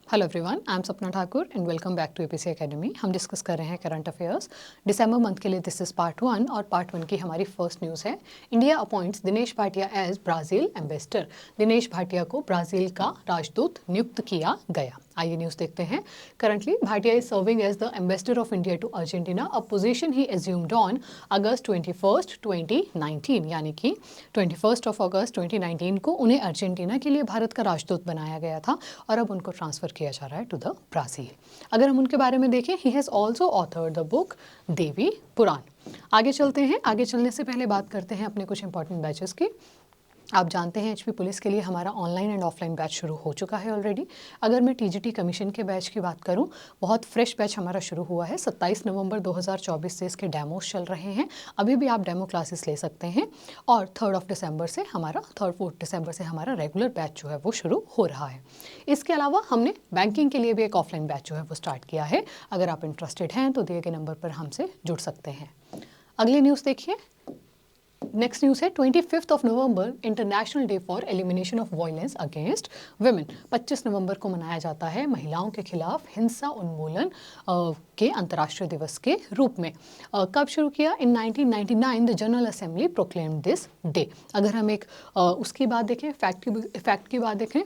Hello everyone, I am Sapna Thakur and welcome back to APC academy. हम discuss कर रहे हैं करंट अफेयर्स दिसंबर month के लिए। दिस इज पार्ट 1 और पार्ट 1 की हमारी फर्स्ट न्यूज़ है। India appoints Dinesh Bhatia as Brazil ambassador. Dinesh Bhatia को ब्राज़ील का राजदूत नियुक्त किया गया। आइए न्यूज़ देखते हैं। Currently Bhatia is serving as the ambassador of India to Argentina, a position he assumed on August 21, 2019, यानी कि 21 अगस्त 2019 को उन्हें अर्जेंटीना के लिए भारत का राजदूत बनाया गया था और अब उनको ट्रांसफ़र किया जा रहा है टू द ब्राज़ील। अगर हम उनके बारे में देखें, he has also authored the book Devi Puran. आगे चलते हैं। आगे चलने से पहले बात करते हैं अपने कुछ इंपॉर्टेंट बैचेस की। आप जानते हैं एचपी पुलिस के लिए हमारा ऑनलाइन एंड ऑफलाइन बैच शुरू हो चुका है ऑलरेडी। अगर मैं टीजीटी कमीशन के बैच की बात करूं, बहुत फ्रेश बैच हमारा शुरू हुआ है। 27 नवंबर 2024 से इसके डेमोस चल रहे हैं। अभी भी आप डेमो क्लासेस ले सकते हैं और 3 दिसंबर से हमारा 4 दिसंबर से हमारा रेगुलर बैच जो है वो शुरू हो रहा है। इसके अलावा हमने बैंकिंग के लिए भी एक ऑफलाइन बैच जो है वो स्टार्ट किया है। अगर आप इंटरेस्टेड हैं तो दिए गए नंबर पर हमसे जुड़ सकते हैं। अगली न्यूज़ देखिए। नेक्स्ट न्यूज़ है 25 नवंबर international day for elimination of violence against women. 25 नवंबर को मनाया जाता है महिलाओं के खिलाफ हिंसा उन्मूलन के अंतर्राष्ट्रीय दिवस के रूप में। कब शुरू किया? इन 1999 the general assembly proclaimed this day. अगर हम एक उसकी बात देखें, फैक्ट की बात देखें,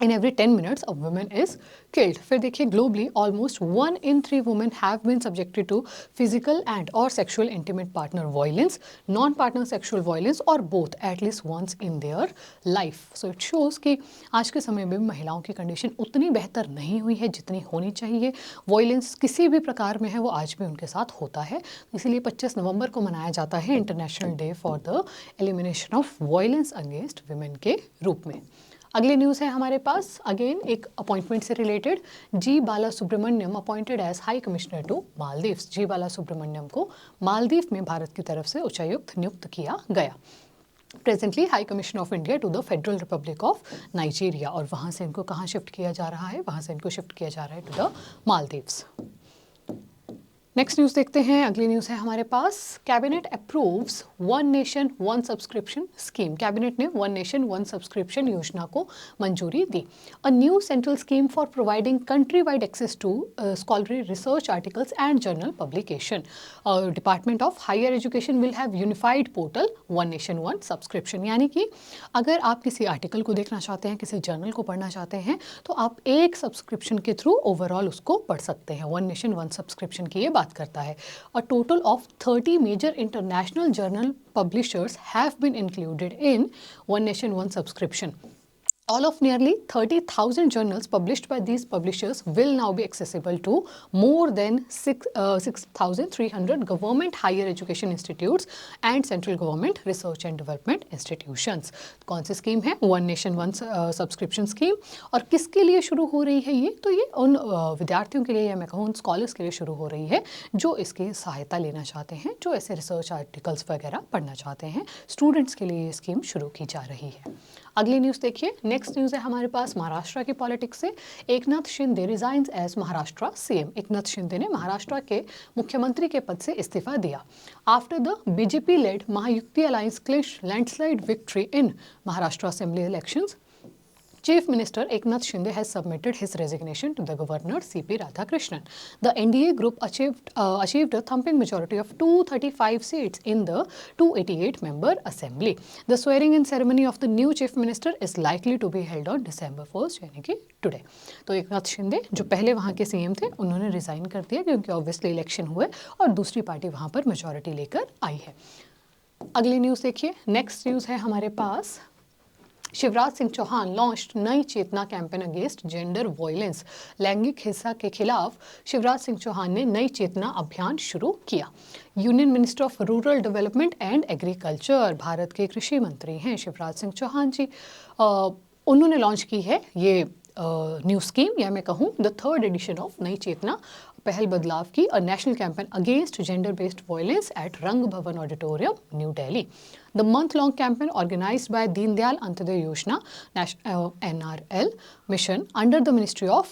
in every 10 minutes a woman is killed। फिर देखिए globally almost 1 in 3 women have been subjected to physical and or sexual intimate partner violence, non-partner sexual violence or both at least once in their life। So it shows कि आज के समय में महिलाओं की condition उतनी बेहतर नहीं हुई है जितनी होनी चाहिए। वायलेंस किसी भी प्रकार में है वो आज भी उनके साथ होता है। इसीलिए 25 नवंबर को मनाया जाता है international day for the elimination of violence against women के रूप में। अगली न्यूज़ है हमारे पास, अगेन एक अपॉइंटमेंट से related. G Bala Subramanyam appointed as high commissioner to Maldives. G Bala Subramanyam को मालदीव में भारत की तरफ से उच्चायुक्त नियुक्त किया गया। Presently high commissioner of India to the federal republic of Nigeria, और वहाँ से इनको कहाँ शिफ्ट किया जा रहा है? वहाँ से इनको शिफ्ट किया जा रहा है to the Maldives. Next news देखते हैं। अगली न्यूज़ है हमारे पास, cabinet approves one nation one subscription scheme. Cabinet ने वन नेशन वन सब्सक्रिप्शन योजना को मंजूरी दी। A new central scheme for providing country wide access to scholarly research articles and journal publication. Department of higher education will have unified portal one nation one subscription. यानी कि अगर आप किसी article को देखना चाहते हैं, किसी जर्नल को पढ़ना चाहते हैं, तो आप एक सब्सक्रिप्शन के थ्रू ओवरऑल उसको पढ़ सकते हैं। वन नेशन वन सब्सक्रिप्शन की ये बात करता है। A total of 30 major international journal publishers have been included in One Nation One subscription. All of nearly 30,000 journals published by these publishers will now be accessible to more than 6,300 government higher education institutes and central government research and development institutions। कौन सी scheme है? One nation one subscription scheme. और किसके लिए शुरू हो रही है ये? तो ये उन विद्यार्थियों के लिए, या मैं कहूँ उन स्कॉलर्स के लिए शुरू हो रही है जो इसकी सहायता लेना चाहते हैं, जो ऐसे रिसर्च आर्टिकल्स वगैरह पढ़ना चाहते हैं। स्टूडेंट्स के लिए ये स्कीम शुरू की जा रही है। अगली न्यूज़ देखिए। नेक्स्ट न्यूज़ है हमारे पास महाराष्ट्र की पॉलिटिक्स से। Eknath Shinde resigns as Maharashtra CM. Eknath Shinde ने महाराष्ट्र के मुख्यमंत्री के पद से इस्तीफा दिया। After the BJP led Mahayuti alliance clinched landslide victory in Maharashtra assembly elections, Chief Minister Eknath Shinde has submitted his resignation to the Governor C.P. Radhakrishnan. The NDA group achieved a thumping majority of 235 seats in the 288-member assembly. The swearing-in ceremony of the new Chief Minister is likely to be held on December 1st, यानी कि today. तो एकनाथ शिंदे जो पहले वहाँ के CM थे, उन्होंने resign कर दिया क्योंकि ऑब्वियसली इलेक्शन हुए और दूसरी पार्टी वहाँ पर मेजॉरिटी लेकर आई है। अगली न्यूज़ देखिए। नेक्स्ट न्यूज़ है हमारे पास, शिवराज सिंह चौहान लॉन्च्ड नई चेतना कैंपेन अगेंस्ट जेंडर वायलेंस। लैंगिक हिंसा के खिलाफ शिवराज सिंह चौहान ने नई चेतना अभियान शुरू किया। Union minister of rural development and agriculture, Bharat के कृषि मंत्री हैं शिवराज सिंह चौहान जी। उन्होंने लॉन्च की है ये न्यू स्कीम, या मैं कहूँ द 3rd एडिशन ऑफ नई चेतना पहल बदलाव की, a national campaign against gender based violence at Rang Bhawan auditorium, New Delhi. The month-long campaign organized by Deen Dayal Antyodaya Yojana NRL mission under the Ministry of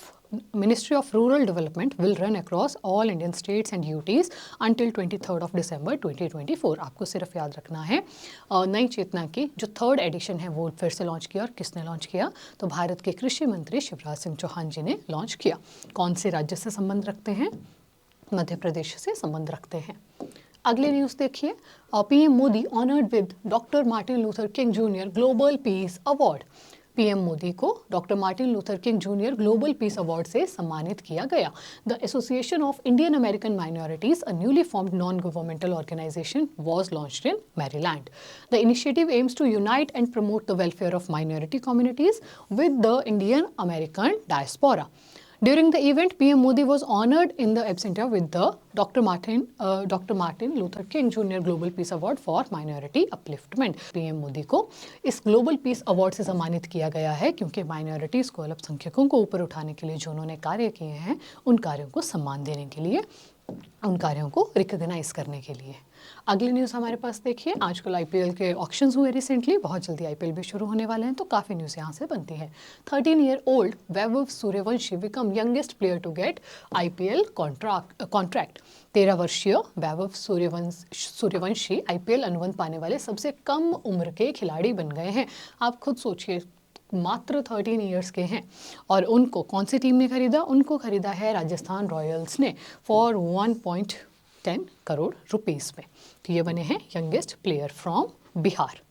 Ministry of Rural Development will run across all Indian states and UTs until 23rd of December 2024। आपको सिर्फ याद रखना है नई चेतना की जो 3rd addition है वो फिर से लॉन्च किया। और किसने लॉन्च किया? तो भारत के कृषि मंत्री शिवराज सिंह चौहान जी ने लॉन्च किया। कौन से राज्य से संबंध रखते हैं? मध्य प्रदेश से संबंध रखते हैं। अगले न्यूज़ देखिए, PM Modi honoured with doctor Martin Luther King junior global peace award. PM Modi को doctor Martin Luther King junior global peace award से सम्मानित किया गया। The association of Indian American minorities, a newly formed non governmental organisation, was launched in Maryland. The initiative aims to unite and promote the welfare of minority communities with the Indian American diaspora. During the event, PM Modi was honored in the absentia with the Dr. Martin Luther King Jr. Global Peace Award for Minority Upliftment. PM Modi को इस global peace award से सम्मानित किया गया है क्योंकि minorities को, अल्पसंख्यकों को ऊपर उठाने के लिए जो उन्होंने कार्य किए हैं उन कार्यों को सम्मान देने के लिए, उन कार्यों को रिकॉग्नाइज करने के लिए। अगली न्यूज़ हमारे पास देखिए, आजकल आईपीएल के ऑक्शंस हुए रिसेंटली, बहुत जल्दी आईपीएल भी शुरू होने वाले हैं तो काफ़ी न्यूज़ यहाँ से बनती है। 13-year-old Vaibhav Suryavanshi become youngest player to get IPL contract. 13 वर्षीय वैभव सूर्यवंशी आईपीएल अनुबंध पाने वाले सबसे कम उम्र के खिलाड़ी बन गए हैं। आप खुद सोचिए, मात्र 13 ईयर्स के हैं और उनको कौन सी टीम ने खरीदा? उनको खरीदा है राजस्थान रॉयल्स ने फॉर 1.10 करोड़ रुपीस में। तो ये बने हैं यंगेस्ट प्लेयर फ्रॉम बिहार।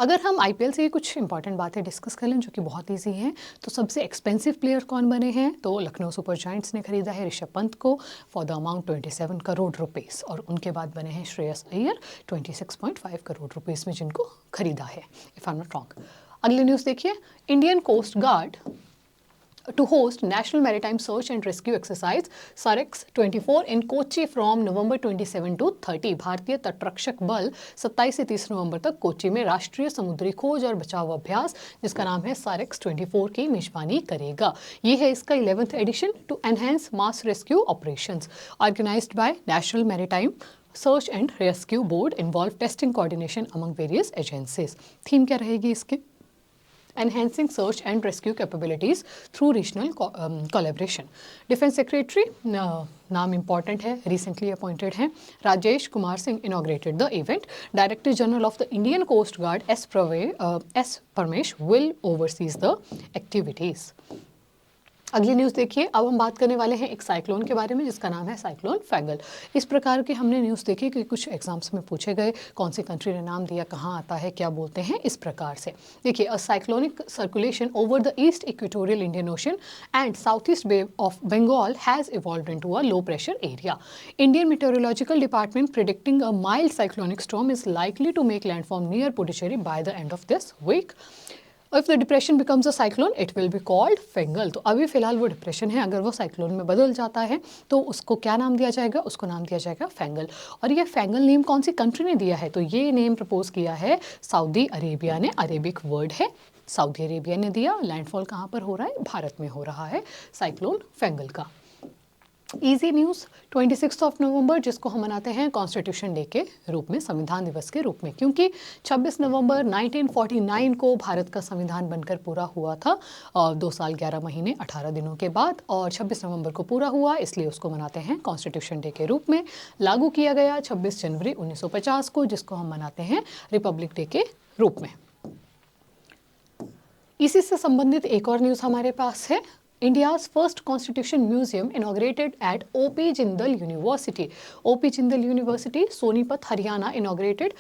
अगर हम आईपीएल से कुछ इंपॉर्टेंट बातें डिस्कस कर लें जो कि बहुत ईजी हैं, तो सबसे एक्सपेंसिव प्लेयर कौन बने हैं? तो लखनऊ सुपर जायंट्स ने खरीदा है ऋषभ पंत को for the amount 27 crore rupees. और उनके बाद बने हैं श्रेयस अय्यर 26.5 करोड़ रुपीस में जिनको खरीदा है, if I am not wrong. अगली न्यूज़ देखिए, Indian coast guard to host National Maritime Search and Rescue Exercise SAREX 24 in Kochi from November 27 to 30। भारतीय तटरक्षक बल 27 से 30 नवंबर तक कोच्चि में राष्ट्रीय समुद्री खोज और बचाव अभ्यास जिसका नाम है SAREX 24 की मेजबानी करेगा। ये है इसका 11th edition to enhance mass rescue operations organised by national maritime search and rescue board, involve testing coordination among various agencies. Theme क्या रहेगी इसकी? Enhancing search and rescue capabilities through regional collaboration। Defence secretary नाम important है, recently appointed हैं, Rajesh Kumar Singh inaugurated the event. Director general of the Indian coast guard S Paramesh will oversees the activities. अगली news देखिए, अब हम बात करने वाले हैं एक साइक्लोन के बारे में जिसका नाम है साइक्लोन फैंगल। इस प्रकार के हमने न्यूज़ देखी कि कुछ एग्जाम्स में पूछे गए, कौन सी कंट्री ने नाम दिया, कहाँ आता है, क्या बोलते हैं, इस प्रकार से। देखिए, a cyclonic circulation over the east equatorial Indian Ocean and south east Bay of Bengal has evolved into a low pressure area. Indian Meteorological Department predicting a mild cyclonic storm is likely to make landform near Puducherry by the end of this week. If the depression becomes a cyclone it will be called Fengal. तो अभी फिलहाल वो depression है, अगर वो cyclone में बदल जाता है तो उसको क्या नाम दिया जाएगा? उसको नाम दिया जाएगा फेंगल। और ये फेंगल नेम कौन सी कंट्री ने दिया है? तो ये नेम प्रपोज किया है सऊदी अरेबिया ने। अरेबिक वर्ड है, सऊदी अरेबिया ने दिया। लैंडफॉल कहाँ पर हो रहा है? भारत में हो रहा है साइक्लोन फेंगल का। ईजी न्यूज़, 26 ऑफ नवंबर जिसको हम मनाते हैं कॉन्स्टिट्यूशन डे के रूप में, संविधान दिवस के रूप में, क्योंकि 26 नवंबर 1949 को भारत का संविधान बनकर पूरा हुआ था 2 साल 11 महीने 18 दिनों के बाद, और 26 नवंबर को पूरा हुआ, इसलिए उसको मनाते हैं कॉन्स्टिट्यूशन डे के रूप में। लागू किया गया 26 जनवरी 1950 को, जिसको हम मनाते हैं रिपब्लिक डे के रूप में। इसी से संबंधित एक और न्यूज़ हमारे पास है। India's first Constitution Museum inaugurated at O.P. Jindal University। O.P. Jindal University, Sonipat, Haryana inaugurated।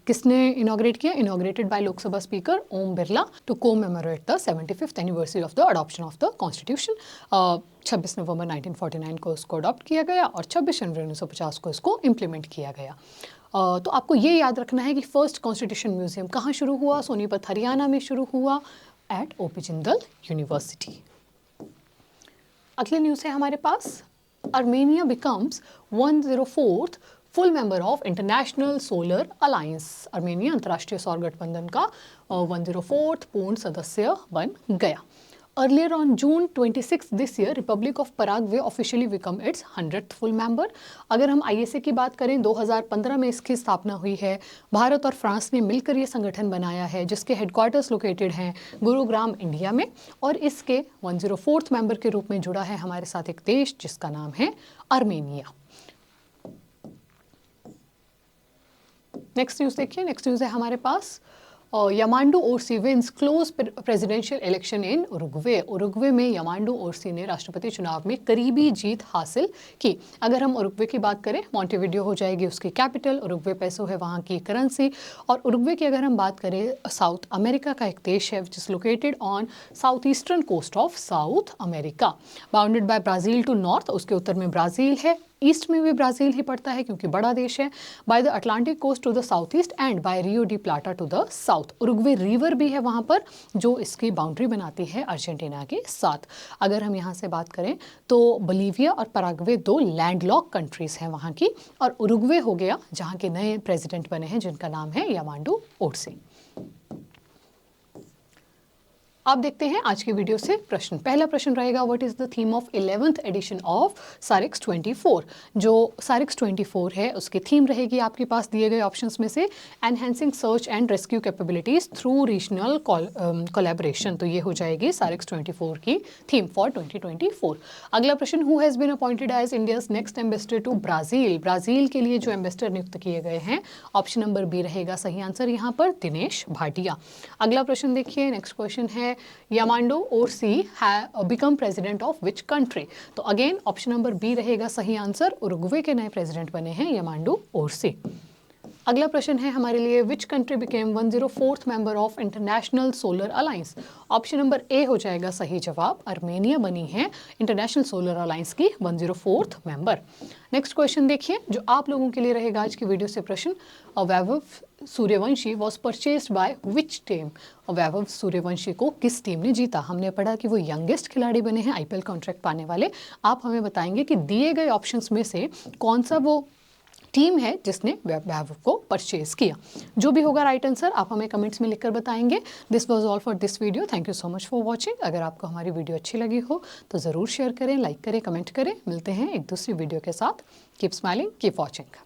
किसने inaugurate किया? Inaugurated by Lok Sabha speaker Om Birla to commemorate the 75th anniversary of the adoption of the Constitution। 26 नवंबर 1949 को इसको अडॉप्ट किया गया और 26 जनवरी 1950 को इसको इम्प्लीमेंट किया गया। तो आपको ये याद रखना है कि फर्स्ट कॉन्स्टिट्यूशन म्यूजियम कहाँ शुरू हुआ? सोनीपत, हरियाणा में शुरू हुआ, एट O.P. जिंदल यूनिवर्सिटी। अगली न्यूज़ है हमारे पास, Armenia becomes 104th full member of International Solar Alliance. Armenia अंतर्राष्ट्रीय सौर गठबंधन का 104th पूर्ण सदस्य बन गया। Earlier on June 26 this year, Republic of Paraguay officially become its 100th full member. अगर हम ISA की बात करें 2015 में इसकी स्थापना हुई है। भारत और फ्रांस ने मिलकर ये संगठन बनाया है जिसके हेडक्वार्टर्स लोकेटेड हैं गुरुग्राम इंडिया में, और इसके 104th मेंबर के रूप में जुड़ा है हमारे साथ एक देश जिसका नाम है आर्मेनिया। नेक्स्ट न्यूज़ देखिए। नेक्स्ट न्यूज़ है हमारे पास Yamandu Orsi wins close presidential election in Uruguay. Uruguay में यामांडू ओरसी ने राष्ट्रपति चुनाव में करीबी जीत हासिल की। अगर हम उरुग्वे की बात करें, मोंटेविडियो हो जाएगी उसकी कैपिटल, उरुग्वे पेसो है वहाँ की करेंसी। और उरुग्वे की अगर हम बात करें, साउथ अमेरिका का एक देश है which is located on south eastern coast of South America, bounded by Brazil to north. उसके उत्तर में ब्राज़ील है, ईस्ट में भी ब्राज़ील ही पड़ता है क्योंकि बड़ा देश है, by the Atlantic coast to the south east and by Rio de Plata to the south. Uruguay river भी है वहाँ पर जो इसकी बाउंड्री बनाती है अर्जेंटीना के साथ। अगर हम यहाँ से बात करें तो बोलीविया और पैराग्वे दो लैंडलॉक कंट्रीज़ हैं वहाँ की, और उरुग्वे हो गया जहाँ के नए प्रेसिडेंट बने हैं जिनका नाम है यामांडू ओरसी। आप देखते हैं आज की वीडियो से प्रश्न। पहला प्रश्न रहेगा, what is the theme of 11th edition of SAREX 24। जो सारिक्स 24 है उसकी थीम रहेगी आपके पास दिए गए ऑप्शंस में से, enhancing search and rescue capabilities through regional collaboration. तो ये हो जाएगी सारिक्स 24 की थीम फॉर 2024। अगला प्रश्न, who has been appointed as India's next ambassador to Brazil. Brazil के लिए जो एम्बेसडर नियुक्त किए गए हैं, ऑप्शन नंबर बी रहेगा सही आंसर यहाँ पर, दिनेश भाटिया। अगला प्रश्न देखिए, नेक्स्ट क्वेश्चन है, Yamandu Orsi become president of which country. तो अगेन ऑप्शन नंबर बी रहेगा सही आंसर, उरुग्वे के नए प्रेसिडेंट बने हैं यामांडू ओरसी। अगला प्रश्न है हमारे लिए, which country became 104th member of International Solar alliance. Option number A हो जाएगा सही जवाब, आर्मेनिया बनी है इंटरनेशनल सोलर अलायंस की 104th मेंबर। नेक्स्ट क्वेश्चन देखिए जो आप लोगों के लिए रहेगा आज की वीडियो से प्रश्न, Vaibhav Suryavanshi was purchased by which team. Vaibhav Suryavanshi को किस टीम ने जीता। हमने पढ़ा कि वो यंगेस्ट खिलाड़ी बने हैं IPL कॉन्ट्रैक्ट पाने वाले। आप हमें बताएंगे कि दिए गए ऑप्शंस में से कौन सा वो टीम है जिसने वैभव को परचेज किया। जो भी होगा राइट आंसर आप हमें कमेंट्स में लिखकर बताएंगे। This was all for this video. Thank you so much for watching. अगर आपको हमारी वीडियो अच्छी लगी हो तो ज़रूर शेयर करें, लाइक करें, कमेंट करें। मिलते हैं एक दूसरी वीडियो के साथ। Keep smiling, keep watching.